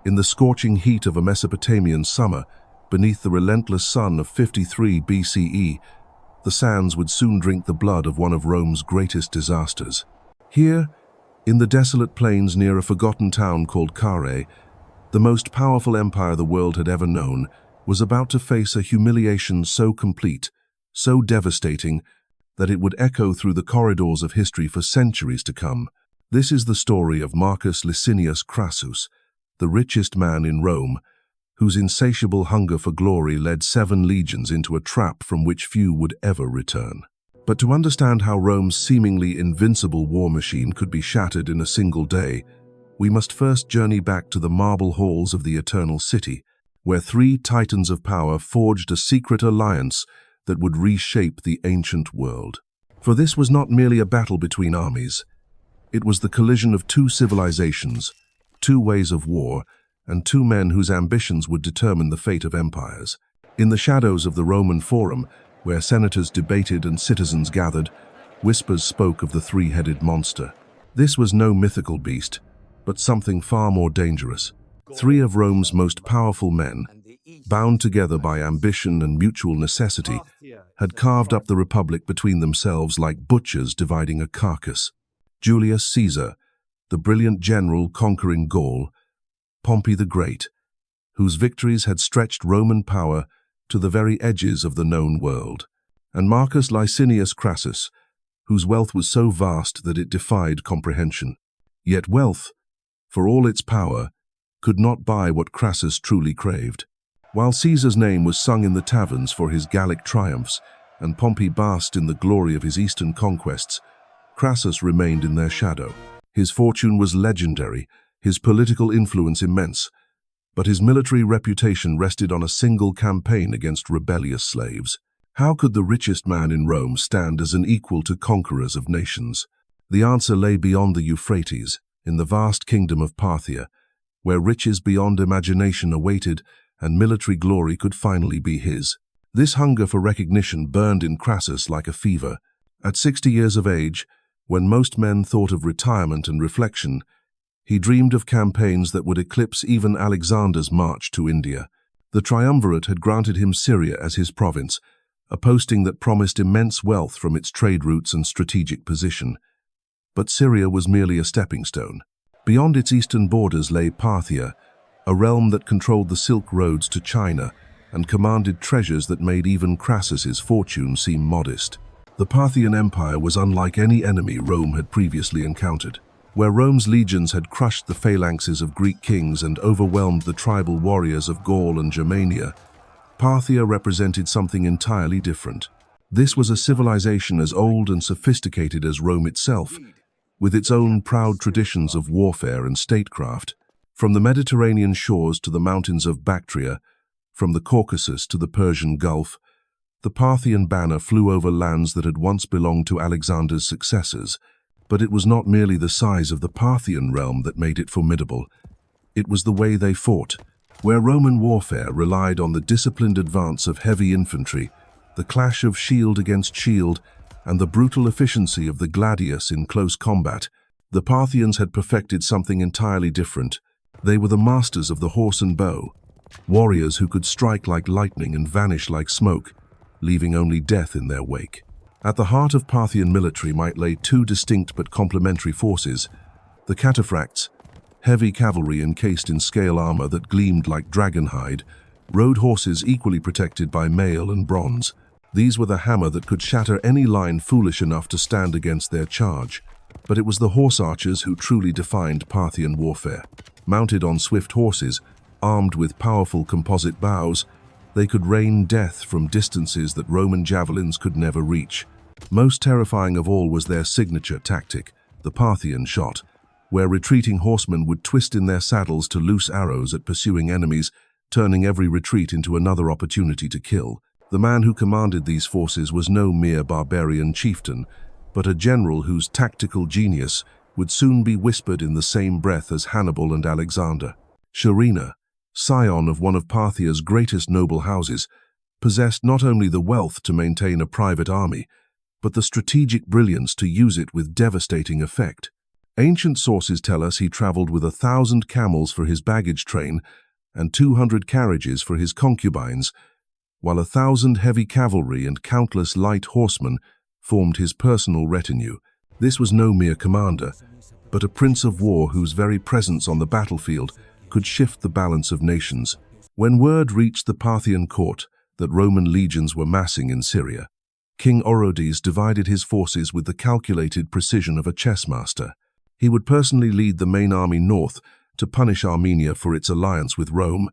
In the scorching heat of a Mesopotamian summer, beneath the relentless sun of 53 BCE, the sands would soon drink the blood of one of Rome's greatest disasters. Here, in the desolate plains near a forgotten town called Carrhae, the most powerful empire the world had ever known was about to face a humiliation so complete, so devastating, that it would echo through the corridors of history for centuries to come. This is the story of Marcus Licinius Crassus, the richest man in Rome, whose insatiable hunger for glory led 7 legions into a trap from which few would ever return. But to understand how Rome's seemingly invincible war machine could be shattered in a single day, we must first journey back to the marble halls of the Eternal City, where 3 titans of power forged a secret alliance that would reshape the ancient world. For this was not merely a battle between armies. It was the collision of 2 civilizations, 2 ways of war, and 2 men whose ambitions would determine the fate of empires. In the shadows of the Roman Forum, where senators debated and citizens gathered, whispers spoke of the 3-headed monster. This was no mythical beast, but something far more dangerous. 3 of Rome's most powerful men, bound together by ambition and mutual necessity, had carved up the Republic between themselves like butchers dividing a carcass. Julius Caesar, the brilliant general conquering Gaul; Pompey the Great, whose victories had stretched Roman power to the very edges of the known world; and Marcus Licinius Crassus, whose wealth was so vast that it defied comprehension. Yet wealth, for all its power, could not buy what Crassus truly craved. While Caesar's name was sung in the taverns for his Gallic triumphs, and Pompey basked in the glory of his eastern conquests, Crassus remained in their shadow. His fortune was legendary, his political influence immense, but his military reputation rested on a single campaign against rebellious slaves. How could the richest man in Rome stand as an equal to conquerors of nations? The answer lay beyond the Euphrates, in the vast kingdom of Parthia, where riches beyond imagination awaited and military glory could finally be his. This hunger for recognition burned in Crassus like a fever. At 60 years of age, when most men thought of retirement and reflection, he dreamed of campaigns that would eclipse even Alexander's march to India. The Triumvirate had granted him Syria as his province, a posting that promised immense wealth from its trade routes and strategic position. But Syria was merely a stepping stone. Beyond its eastern borders lay Parthia, a realm that controlled the Silk Roads to China and commanded treasures that made even Crassus's fortune seem modest. The Parthian Empire was unlike any enemy Rome had previously encountered. Where Rome's legions had crushed the phalanxes of Greek kings and overwhelmed the tribal warriors of Gaul and Germania, Parthia represented something entirely different. This was a civilization as old and sophisticated as Rome itself, with its own proud traditions of warfare and statecraft. From the Mediterranean shores to the mountains of Bactria, from the Caucasus to the Persian Gulf, the Parthian banner flew over lands that had once belonged to Alexander's successors. But it was not merely the size of the Parthian realm that made it formidable. It was the way they fought. Where Roman warfare relied on the disciplined advance of heavy infantry, the clash of shield against shield, and the brutal efficiency of the gladius in close combat, the Parthians had perfected something entirely different. They were the masters of the horse and bow, warriors who could strike like lightning and vanish like smoke, leaving only death in their wake. At the heart of Parthian military might lay 2 distinct but complementary forces: the Cataphracts, heavy cavalry encased in scale armor that gleamed like dragonhide, rode horses equally protected by mail and bronze. These were the hammer that could shatter any line foolish enough to stand against their charge. But it was the horse archers who truly defined Parthian warfare. Mounted on swift horses, armed with powerful composite bows, they could rain death from distances that Roman javelins could never reach. Most terrifying of all was their signature tactic, the Parthian shot, where retreating horsemen would twist in their saddles to loose arrows at pursuing enemies, turning every retreat into another opportunity to kill. The man who commanded these forces was no mere barbarian chieftain, but a general whose tactical genius would soon be whispered in the same breath as Hannibal and Alexander. Surena, scion of one of Parthia's greatest noble houses, possessed not only the wealth to maintain a private army, but the strategic brilliance to use it with devastating effect. Ancient sources tell us he traveled with 1,000 camels for his baggage train and 200 carriages for his concubines, while 1,000 heavy cavalry and countless light horsemen formed his personal retinue. This was no mere commander, but a prince of war whose very presence on the battlefield could shift the balance of nations. When word reached the Parthian court that Roman legions were massing in Syria, King Orodes divided his forces with the calculated precision of a chess master. He would personally lead the main army north to punish Armenia for its alliance with Rome,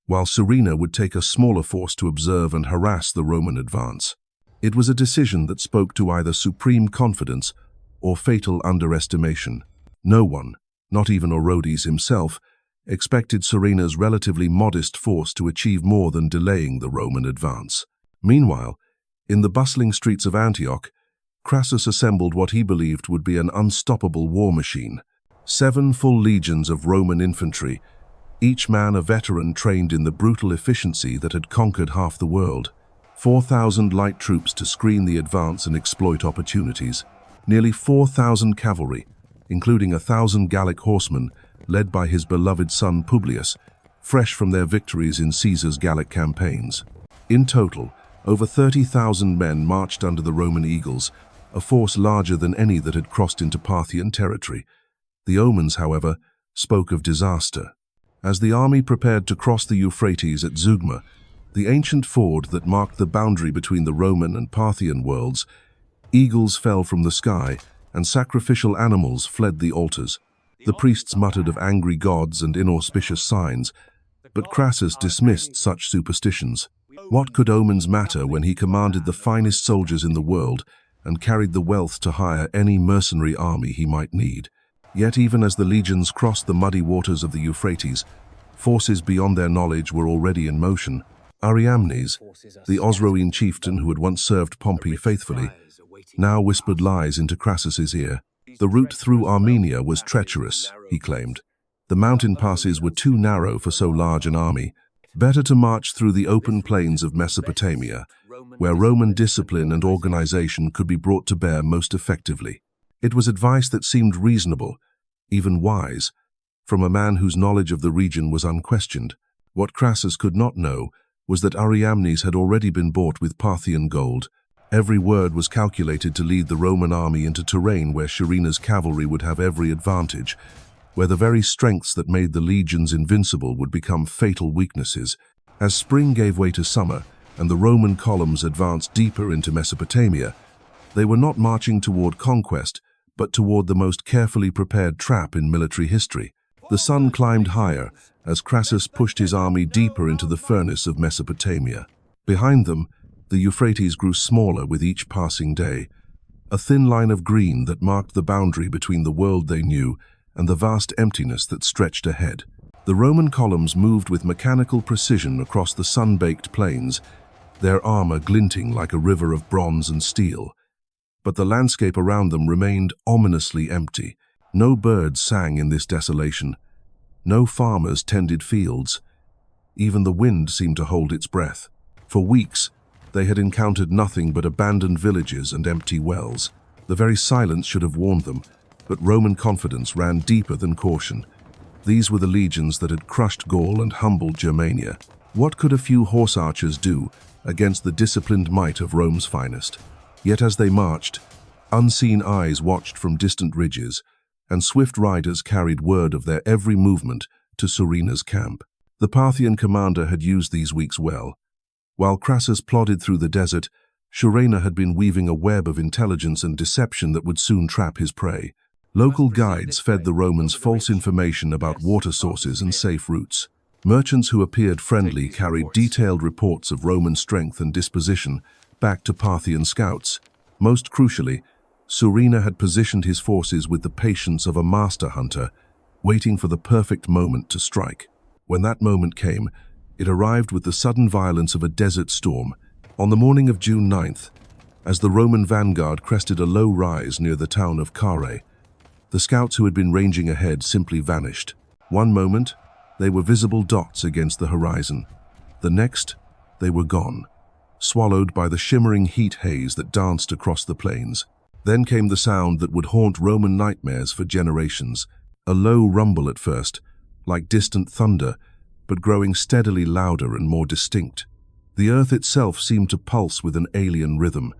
while Surena would take a smaller force to observe and harass the Roman advance. It was a decision that spoke to either supreme confidence or fatal underestimation. No one, not even Orodes himself, expected Surena's relatively modest force to achieve more than delaying the Roman advance. Meanwhile, in the bustling streets of Antioch, Crassus assembled what he believed would be an unstoppable war machine. 7 full legions of Roman infantry, each man a veteran trained in the brutal efficiency that had conquered half the world. 4,000 light troops to screen the advance and exploit opportunities. Nearly 4,000 cavalry, including 1,000 Gallic horsemen, led by his beloved son Publius, fresh from their victories in Caesar's Gallic campaigns. In total, over 30,000 men marched under the Roman eagles, a force larger than any that had crossed into Parthian territory. The omens, however, spoke of disaster. As the army prepared to cross the Euphrates at Zeugma, the ancient ford that marked the boundary between the Roman and Parthian worlds, eagles fell from the sky and sacrificial animals fled the altars. The priests muttered of angry gods and inauspicious signs, but Crassus dismissed such superstitions. What could omens matter when he commanded the finest soldiers in the world and carried the wealth to hire any mercenary army he might need? Yet even as the legions crossed the muddy waters of the Euphrates, forces beyond their knowledge were already in motion. Ariamnes, the Osroene chieftain who had once served Pompey faithfully, now whispered lies into Crassus's ear. The route through Armenia was treacherous, he claimed. The mountain passes were too narrow for so large an army. Better to march through the open plains of Mesopotamia, where Roman discipline and organization could be brought to bear most effectively. It was advice that seemed reasonable, even wise, from a man whose knowledge of the region was unquestioned. What Crassus could not know was that Ariamnes had already been bought with Parthian gold. Every word was calculated to lead the Roman army into terrain where Surena's cavalry would have every advantage, where the very strengths that made the legions invincible would become fatal weaknesses. As spring gave way to summer and the Roman columns advanced deeper into Mesopotamia, they were not marching toward conquest, but toward the most carefully prepared trap in military history. The sun climbed higher as Crassus pushed his army deeper into the furnace of Mesopotamia. Behind them, the Euphrates grew smaller with each passing day, a thin line of green that marked the boundary between the world they knew and the vast emptiness that stretched ahead. The Roman columns moved with mechanical precision across the sun-baked plains, their armor glinting like a river of bronze and steel. But the landscape around them remained ominously empty. No birds sang in this desolation. No farmers tended fields. Even the wind seemed to hold its breath. For weeks, they had encountered nothing but abandoned villages and empty wells. The very silence should have warned them, but Roman confidence ran deeper than caution. These were the legions that had crushed Gaul and humbled Germania. What could a few horse archers do against the disciplined might of Rome's finest? Yet as they marched, unseen eyes watched from distant ridges, and swift riders carried word of their every movement to Surena's camp. The Parthian commander had used these weeks well. While Crassus plodded through the desert, Surena had been weaving a web of intelligence and deception that would soon trap his prey. Local guides fed the Romans false information about water sources and safe routes. Merchants who appeared friendly carried detailed reports of Roman strength and disposition back to Parthian scouts. Most crucially, Surena had positioned his forces with the patience of a master hunter, waiting for the perfect moment to strike. When that moment came, it arrived with the sudden violence of a desert storm. On the morning of June 9th, as the Roman vanguard crested a low rise near the town of Carrhae, the scouts who had been ranging ahead simply vanished. One moment, they were visible dots against the horizon. The next, they were gone, swallowed by the shimmering heat haze that danced across the plains. Then came the sound that would haunt Roman nightmares for generations, a low rumble at first, like distant thunder, but growing steadily louder and more distinct. The earth itself seemed to pulse with an alien rhythm.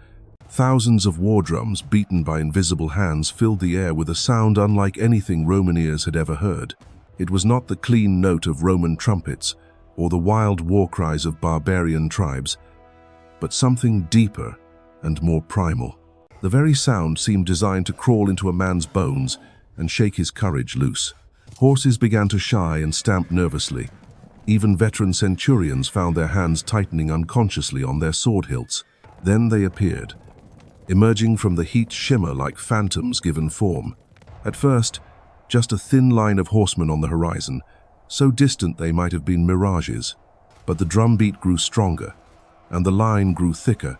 Thousands of war drums, beaten by invisible hands, filled the air with a sound unlike anything Roman ears had ever heard. It was not the clean note of Roman trumpets, or the wild war cries of barbarian tribes, but something deeper and more primal. The very sound seemed designed to crawl into a man's bones and shake his courage loose. Horses began to shy and stamp nervously. Even veteran centurions found their hands tightening unconsciously on their sword hilts. Then they appeared, emerging from the heat shimmer like phantoms given form. At first, just a thin line of horsemen on the horizon, so distant they might have been mirages. But the drumbeat grew stronger, and the line grew thicker,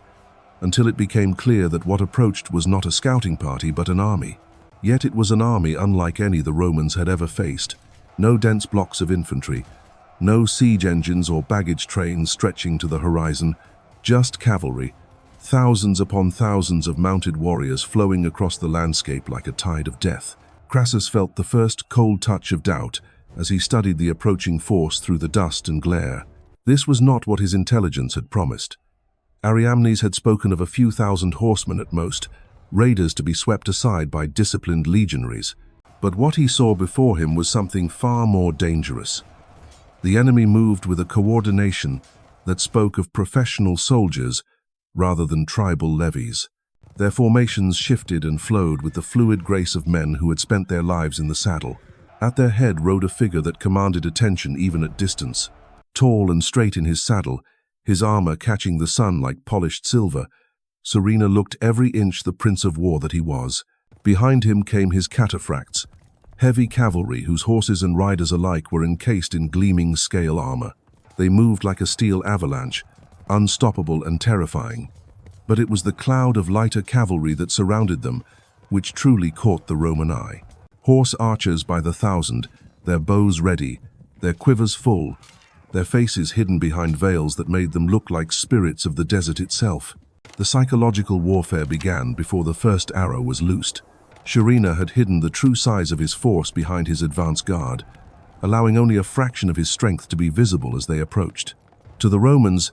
until it became clear that what approached was not a scouting party but an army. Yet it was an army unlike any the Romans had ever faced. No dense blocks of infantry, no siege engines or baggage trains stretching to the horizon, just cavalry, thousands upon thousands of mounted warriors flowing across the landscape like a tide of death. Crassus felt the first cold touch of doubt as he studied the approaching force through the dust and glare. This was not what his intelligence had promised. Ariamnes had spoken of a few thousand horsemen at most, raiders to be swept aside by disciplined legionaries. But what he saw before him was something far more dangerous. The enemy moved with a coordination that spoke of professional soldiers rather than tribal levies. Their formations shifted and flowed with the fluid grace of men who had spent their lives in the saddle. At their head rode a figure that commanded attention even at distance. Tall and straight in his saddle, his armor catching the sun like polished silver, Surena looked every inch the prince of war that he was. Behind him came his Cataphracts, heavy cavalry whose horses and riders alike were encased in gleaming scale armor. They moved like a steel avalanche, unstoppable and terrifying. But it was the cloud of lighter cavalry that surrounded them which truly caught the Roman eye. Horse archers by the thousand, their bows ready, their quivers full, their faces hidden behind veils that made them look like spirits of the desert itself. The psychological warfare began before the first arrow was loosed. Surena had hidden the true size of his force behind his advance guard, allowing only a fraction of his strength to be visible as they approached. To the Romans,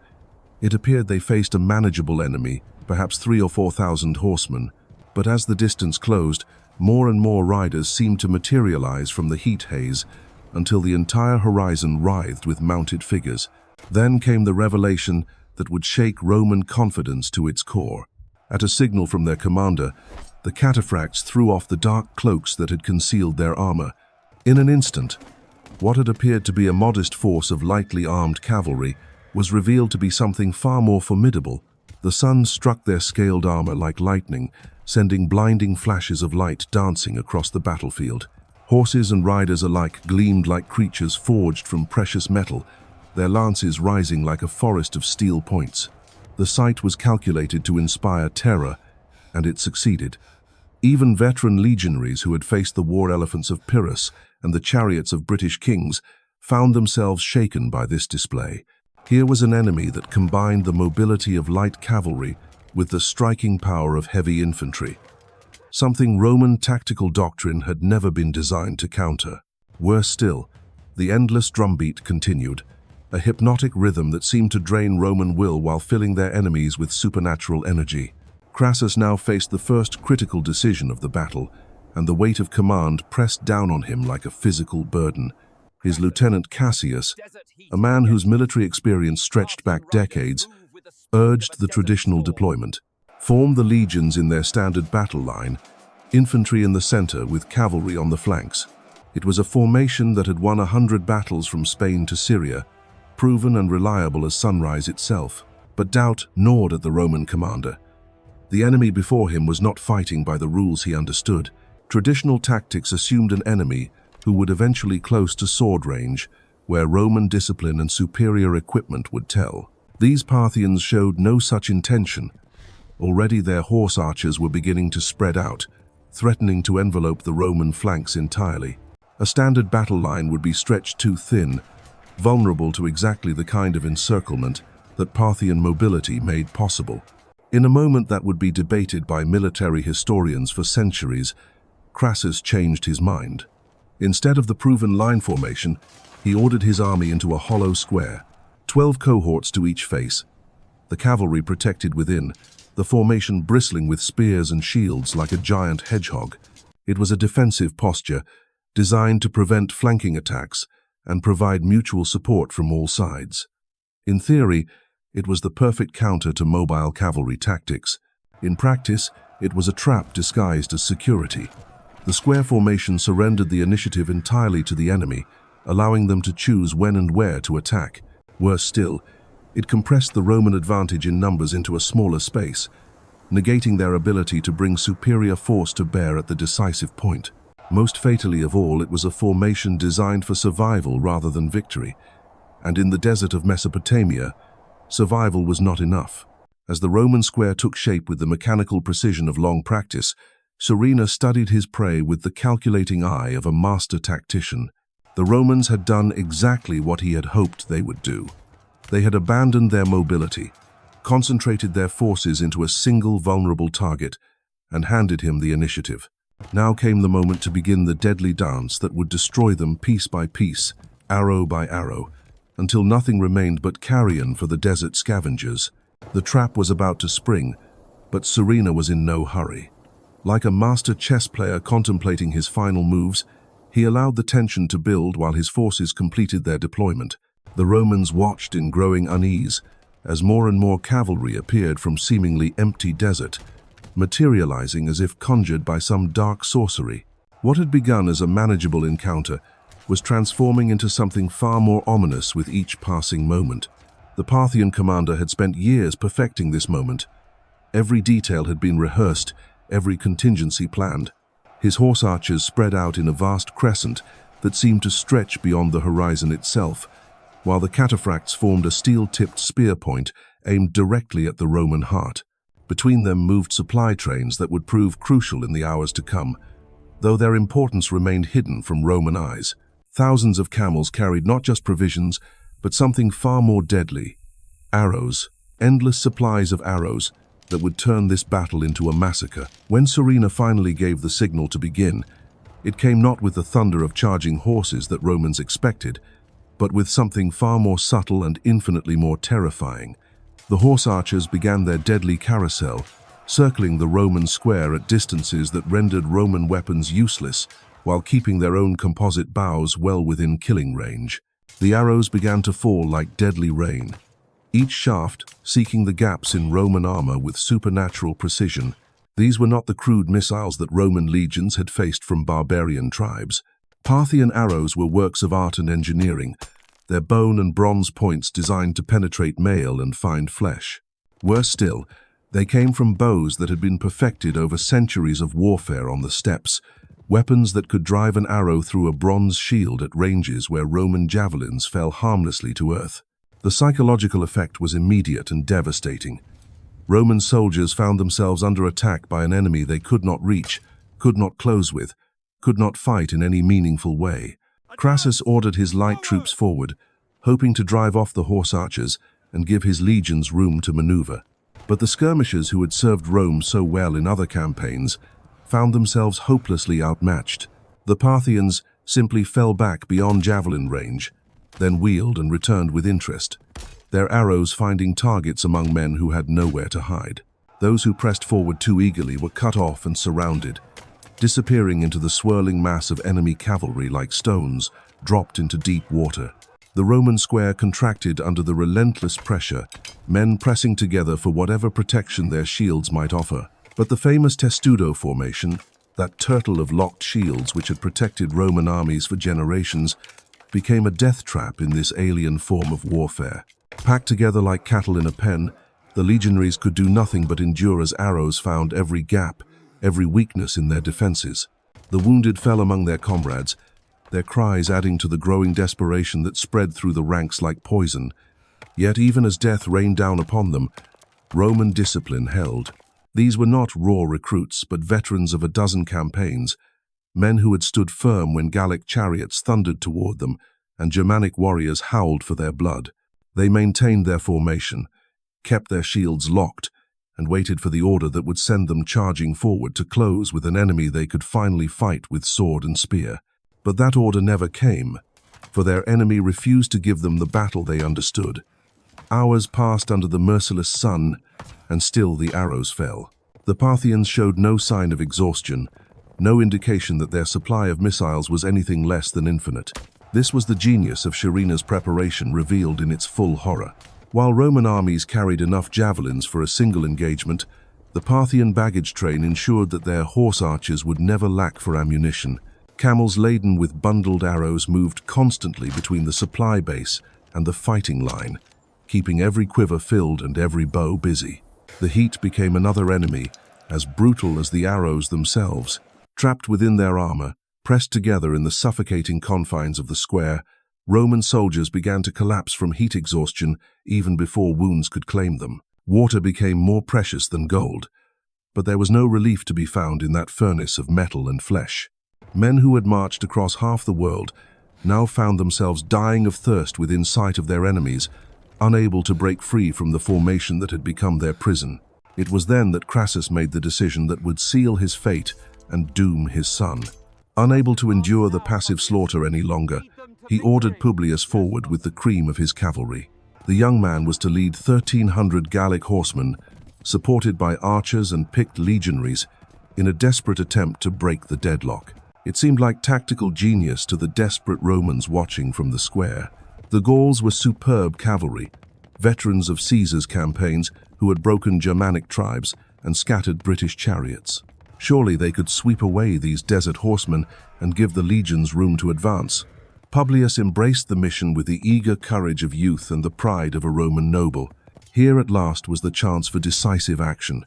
it appeared they faced a manageable enemy, perhaps 3,000 or 4,000 horsemen, but as the distance closed, more and more riders seemed to materialize from the heat haze until the entire horizon writhed with mounted figures. Then came the revelation that would shake Roman confidence to its core. At a signal from their commander, the Cataphracts threw off the dark cloaks that had concealed their armor. In an instant, what had appeared to be a modest force of lightly armed cavalry was revealed to be something far more formidable. The sun struck their scaled armor like lightning, sending blinding flashes of light dancing across the battlefield. Horses and riders alike gleamed like creatures forged from precious metal, their lances rising like a forest of steel points. The sight was calculated to inspire terror, and it succeeded. Even veteran legionaries who had faced the war elephants of Pyrrhus and the chariots of British kings found themselves shaken by this display. Here was an enemy that combined the mobility of light cavalry with the striking power of heavy infantry, something Roman tactical doctrine had never been designed to counter. Worse still, the endless drumbeat continued, a hypnotic rhythm that seemed to drain Roman will while filling their enemies with supernatural energy. Crassus now faced the first critical decision of the battle, and the weight of command pressed down on him like a physical burden. His lieutenant Cassius, a man whose military experience stretched back decades, urged the traditional deployment. Form the legions in their standard battle line, infantry in the center with cavalry on the flanks. It was a formation that had won 100 battles from Spain to Syria, proven and reliable as sunrise itself. But doubt gnawed at the Roman commander. The enemy before him was not fighting by the rules he understood. Traditional tactics assumed an enemy who would eventually close to sword range, where Roman discipline and superior equipment would tell. These Parthians showed no such intention. Already their horse archers were beginning to spread out, threatening to envelope the Roman flanks entirely. A standard battle line would be stretched too thin, vulnerable to exactly the kind of encirclement that Parthian mobility made possible. In a moment that would be debated by military historians for centuries, Crassus changed his mind. Instead of the proven line formation, he ordered his army into a hollow square, 12 cohorts to each face, the cavalry protected within, the formation bristling with spears and shields like a giant hedgehog. It was a defensive posture, designed to prevent flanking attacks and provide mutual support from all sides. In theory, it was the perfect counter to mobile cavalry tactics. In practice, it was a trap disguised as security. The square formation surrendered the initiative entirely to the enemy, allowing them to choose when and where to attack. Worse still, it compressed the Roman advantage in numbers into a smaller space, negating their ability to bring superior force to bear at the decisive point. Most fatally of all, it was a formation designed for survival rather than victory. And in the desert of Mesopotamia, survival was not enough. As the Roman square took shape with the mechanical precision of long practice, Surena studied his prey with the calculating eye of a master tactician. The Romans had done exactly what he had hoped they would do. They had abandoned their mobility, concentrated their forces into a single vulnerable target, and handed him the initiative. Now came the moment to begin the deadly dance that would destroy them piece by piece, arrow by arrow, until nothing remained but carrion for the desert scavengers. The trap was about to spring, but Surena was in no hurry. Like a master chess player contemplating his final moves, he allowed the tension to build while his forces completed their deployment. The Romans watched in growing unease as more and more cavalry appeared from seemingly empty desert, materializing as if conjured by some dark sorcery. What had begun as a manageable encounter was transforming into something far more ominous with each passing moment. The Parthian commander had spent years perfecting this moment. Every detail had been rehearsed, every contingency planned. His horse archers spread out in a vast crescent that seemed to stretch beyond the horizon itself, while the Cataphracts formed a steel-tipped spear point aimed directly at the Roman heart. Between them moved supply trains that would prove crucial in the hours to come, though their importance remained hidden from Roman eyes. Thousands of camels carried not just provisions, but something far more deadly: arrows, endless supplies of arrows that would turn this battle into a massacre. When Surena finally gave the signal to begin, it came not with the thunder of charging horses that Romans expected, but with something far more subtle and infinitely more terrifying. The horse archers began their deadly carousel, circling the Roman square at distances that rendered Roman weapons useless, while keeping their own composite bows well within killing range. The arrows began to fall like deadly rain, each shaft seeking the gaps in Roman armor with supernatural precision. These were not the crude missiles that Roman legions had faced from barbarian tribes. Parthian arrows were works of art and engineering, their bone and bronze points designed to penetrate mail and find flesh. Worse still, they came from bows that had been perfected over centuries of warfare on the steppes, weapons that could drive an arrow through a bronze shield at ranges where Roman javelins fell harmlessly to earth. The psychological effect was immediate and devastating. Roman soldiers found themselves under attack by an enemy they could not reach, could not close with, could not fight in any meaningful way. Crassus ordered his light troops forward, hoping to drive off the horse archers and give his legions room to maneuver. But the skirmishers who had served Rome so well in other campaigns found themselves hopelessly outmatched. The Parthians simply fell back beyond javelin range, then wheeled and returned with interest, their arrows finding targets among men who had nowhere to hide. Those who pressed forward too eagerly were cut off and surrounded, disappearing into the swirling mass of enemy cavalry like stones dropped into deep water. The Roman square contracted under the relentless pressure, men pressing together for whatever protection their shields might offer. But the famous testudo formation, that turtle of locked shields which had protected Roman armies for generations, became a death trap in this alien form of warfare. Packed together like cattle in a pen, the legionaries could do nothing but endure as arrows found every gap, every weakness in their defenses. The wounded fell among their comrades, their cries adding to the growing desperation that spread through the ranks like poison. Yet even as death rained down upon them, Roman discipline held. These were not raw recruits, but veterans of a dozen campaigns, men who had stood firm when Gallic chariots thundered toward them and Germanic warriors howled for their blood. They maintained their formation, kept their shields locked, and waited for the order that would send them charging forward to close with an enemy they could finally fight with sword and spear. But that order never came, for their enemy refused to give them the battle they understood. Hours passed under the merciless sun, and still the arrows fell. The Parthians showed no sign of exhaustion, no indication that their supply of missiles was anything less than infinite. This was the genius of Surena's preparation revealed in its full horror. While Roman armies carried enough javelins for a single engagement, the Parthian baggage train ensured that their horse archers would never lack for ammunition. Camels laden with bundled arrows moved constantly between the supply base and the fighting line, keeping every quiver filled and every bow busy. The heat became another enemy, as brutal as the arrows themselves. Trapped within their armor, pressed together in the suffocating confines of the square, Roman soldiers began to collapse from heat exhaustion even before wounds could claim them. Water became more precious than gold, but there was no relief to be found in that furnace of metal and flesh. Men who had marched across half the world now found themselves dying of thirst within sight of their enemies, unable to break free from the formation that had become their prison. It was then that Crassus made the decision that would seal his fate and doom his son. Unable to endure the passive slaughter any longer, he ordered Publius forward with the cream of his cavalry. The young man was to lead 1,300 Gallic horsemen, supported by archers and picked legionaries, in a desperate attempt to break the deadlock. It seemed like tactical genius to the desperate Romans watching from the square. The Gauls were superb cavalry, veterans of Caesar's campaigns who had broken Germanic tribes and scattered British chariots. Surely they could sweep away these desert horsemen and give the legions room to advance. Publius embraced the mission with the eager courage of youth and the pride of a Roman noble. Here at last was the chance for decisive action,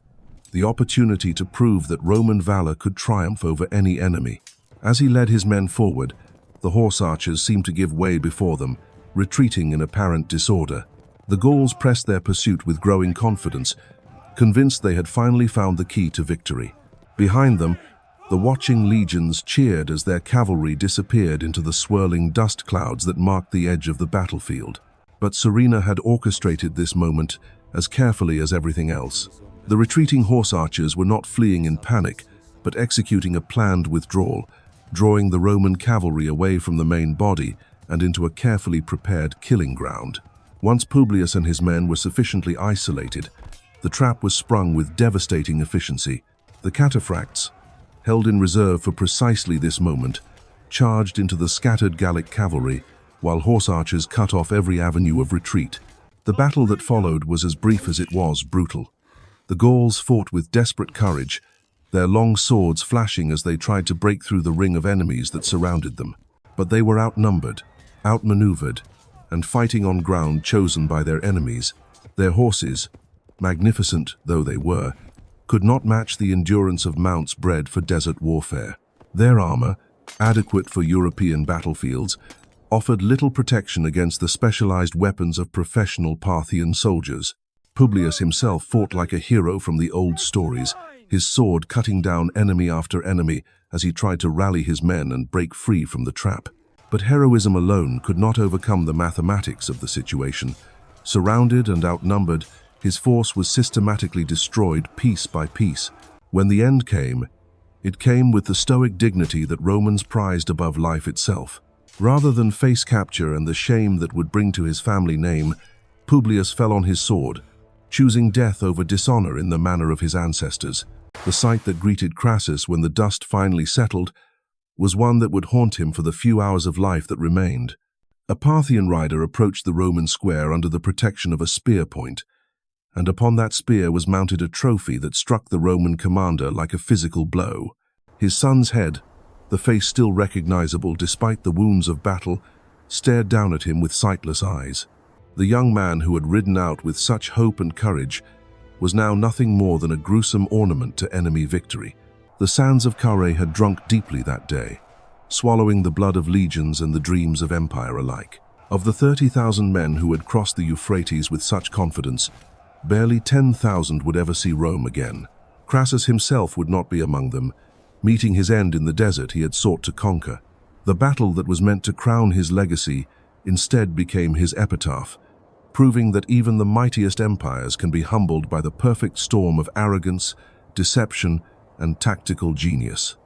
the opportunity to prove that Roman valor could triumph over any enemy. As he led his men forward, the horse archers seemed to give way before them, retreating in apparent disorder. The Gauls pressed their pursuit with growing confidence, convinced they had finally found the key to victory. Behind them, the watching legions cheered as their cavalry disappeared into the swirling dust clouds that marked the edge of the battlefield. But Surena had orchestrated this moment as carefully as everything else. The retreating horse archers were not fleeing in panic, but executing a planned withdrawal, drawing the Roman cavalry away from the main body and into a carefully prepared killing ground. Once Publius and his men were sufficiently isolated, the trap was sprung with devastating efficiency. The Cataphracts, held in reserve for precisely this moment, charged into the scattered Gallic cavalry, while horse archers cut off every avenue of retreat. The battle that followed was as brief as it was brutal. The Gauls fought with desperate courage, their long swords flashing as they tried to break through the ring of enemies that surrounded them. But they were outnumbered, outmaneuvered, and fighting on ground chosen by their enemies. Their horses, magnificent though they were, could not match the endurance of mounts bred for desert warfare. Their armor, adequate for European battlefields, offered little protection against the specialized weapons of professional Parthian soldiers. Publius himself fought like a hero from the old stories, his sword cutting down enemy after enemy as he tried to rally his men and break free from the trap. But heroism alone could not overcome the mathematics of the situation. Surrounded and outnumbered, his force was systematically destroyed piece by piece. When the end came, it came with the stoic dignity that Romans prized above life itself. Rather than face capture and the shame that would bring to his family name, Publius fell on his sword, choosing death over dishonor in the manner of his ancestors. The sight that greeted Crassus when the dust finally settled was one that would haunt him for the few hours of life that remained. A Parthian rider approached the Roman square under the protection of a spear point, and upon that spear was mounted a trophy that struck the Roman commander like a physical blow. His son's head, the face still recognizable despite the wounds of battle, stared down at him with sightless eyes. The young man who had ridden out with such hope and courage was now nothing more than a gruesome ornament to enemy victory. The sands of Carrhae had drunk deeply that day, swallowing the blood of legions and the dreams of empire alike. Of the 30,000 men who had crossed the Euphrates with such confidence, barely 10,000 would ever see Rome again. Crassus himself would not be among them, meeting his end in the desert he had sought to conquer. The battle that was meant to crown his legacy instead became his epitaph, proving that even the mightiest empires can be humbled by the perfect storm of arrogance, deception, and tactical genius.